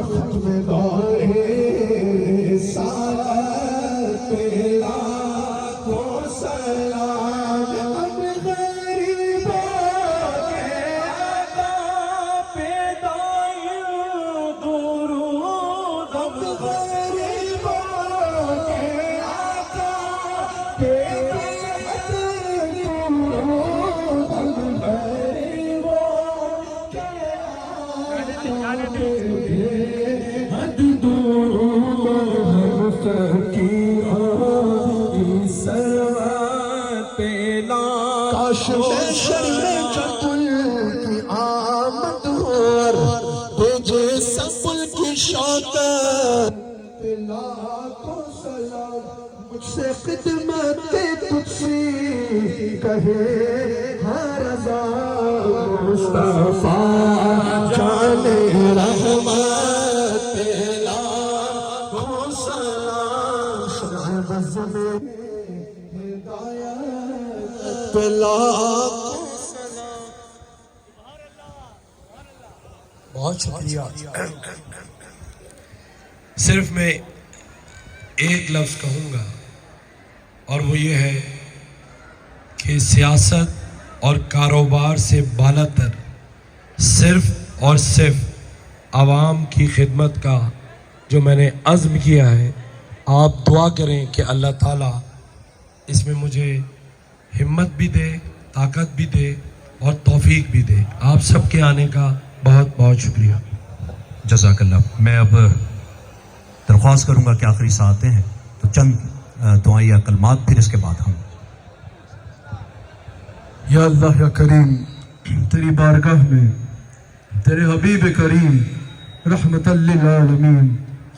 ختم گاہے ساتھ لاکھوں سلام اب غریبوں کے آقا پہ دائیں درود اب غریبوں کے آقا پہ کاش محشر میں چپل کی آمد ہو بھیجے سپل کی شوکت لاکھوں سلام مجھ سے خدمت تجھ سے کہے ہر رضا مصطفیٰ جان رحمت لاکھوں سلام شعب زمین ہدایت لاکھوں سلام. بہت شکریہ. صرف میں ایک لفظ کہوں گا اور وہ یہ ہے کہ سیاست اور کاروبار سے بالا تر صرف اور صرف عوام کی خدمت کا جو میں نے عزم کیا ہے، آپ دعا کریں کہ اللہ تعالیٰ اس میں مجھے ہمت بھی دے، طاقت بھی دے اور توفیق بھی دے. آپ سب کے آنے کا بہت بہت شکریہ. جزاک اللہ. میں اب درخواست کروں گا کہ آخری ساتھ ہیں تو چند دعائیں یا کلمات، پھر اس کے بعد ہم. یا اللہ یا کریم، تیری بارگاہ میں تیرے حبیب کریم رحمت للعالمین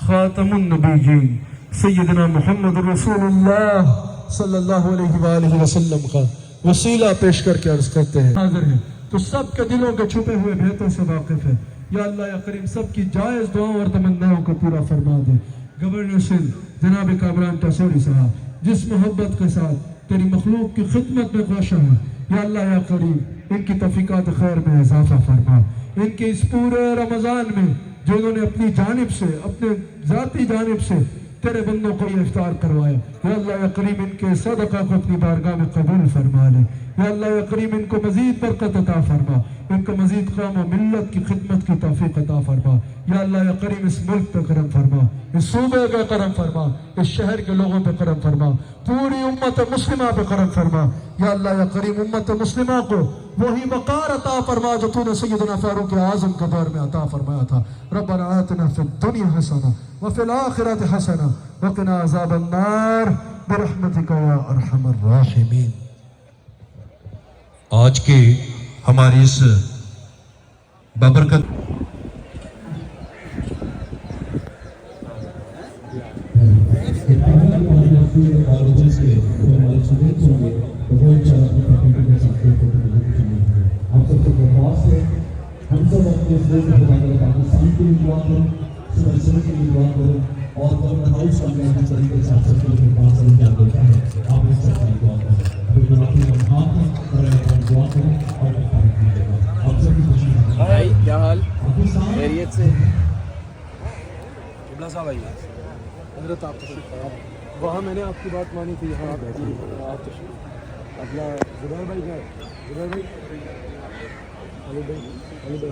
خاتم النبیین سیدنا محمد رسول اللہ صلی اللہ علیہ وآلہ وسلم کا وسیلہ پیش کر کے عرض کرتے ہیں حاضر ہیں تو سب کے دلوں کے چھپے ہوئے بھیتوں سے واقف ہے. یا اللہ یا کریم سب کی جائز دعاؤں اور تمناؤں کو پورا فرما دے. گورنر سندھ جناب کامران ٹاسوری صاحب جس محبت کے ساتھ تیری مخلوق کی خدمت میں کوشاں ہیں، یا اللہ یا کریم ان کی توفیقات خیر میں اضافہ فرما. ان کے اس پورے رمضان میں جو انہوں نے اپنی جانب سے، اپنے ذاتی جانب سے تیرے بندوں کو یہ افطار کروایا، یا اللہ یا کریم ان کے صدقہ کو اپنی بارگاہ میں قبول فرما لے. یا اللہ یا کریم ان کو مزید برکت عطا فرما، ان کو مزید قوم و ملت کی خدمت کی توفیق عطا فرما. یا اللہ یا کریم اس ملک پہ کرم فرما، اس صوبے پہ کرم فرما، اس شہر کے لوگوں پہ کرم فرما، پوری امت مسلمہ پہ کرم فرما. یا اللہ یا کریم امت مسلمہ کو وہی وقار عطا فرما جو تو نے سیدنا فاروق اعظم کے دور میں عطا فرمایا تھا. ربنا آتنا فی الدنیا حسنہ وفی الآخرۃ حسنہ وقنا عذاب النار برحمتک یا ارحم الراحمین. آج کی ہماری اس بابرکت ہم سب اپنے اس ملک خدا تعالیٰ پاکستان کے لیے دعا کریں، سلسلے کے لیے دعا کریں اور گورنر ہاؤس کا میں اپنے طریقے سے آپ سب کے لیے پاس کرنے کیا دیتا ہے. آپ اس سب کے لیے دعا کریں. ابھی گناہی لمحات ہیں اور دعا کریں اور آپ سب کی خوشی ہے. بھائی کیا حال؟ خیریت سے؟ قبلہ صاحب آئیے. حضرت آپ تشریف فرما. وہاں میں نے آپ کی بات مانی تھی، یہاں آپ تشریف. اپنا زبیر بھائی گئے، زبیر بھائی، علی بھائی، علی بھائی.